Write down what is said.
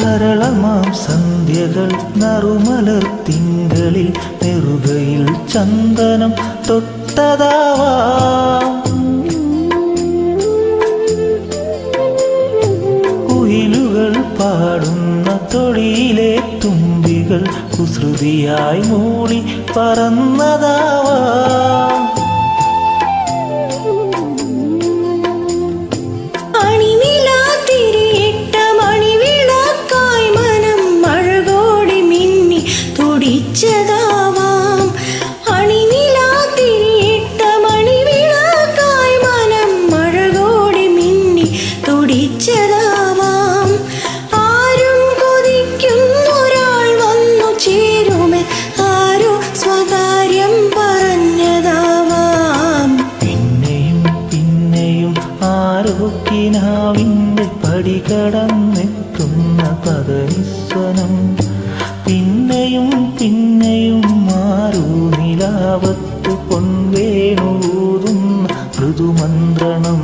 സരളമാം സന്ധ്യകൾ നറുമലർ തിങ്കളിൽ നെറുകയിൽ ചന്ദനം തൊട്ടതാവാം. കുയിലുകൾ പാടുന്ന തൊടിയിലെ തുമ്പികൾ കുസൃതിയായി മൂളി പറന്നതാവാം. ആരും കൊതിക്കുന്നൊരാൾ വന്നു ചേരുമേ, ആരോ സ്വകാര്യം പറഞ്ഞതാവാം. പിന്നെയും പിന്നെയും ആരോ കിനാവിൻ്റെ പടി കടന്നെത്തുന്ന പദനിസ്വനം. പിന്നെയും പിന്നെയും ആരോ നിലാവത്ത് പൊൻവേണൂതുന്ന മൃദുമന്ത്രണം.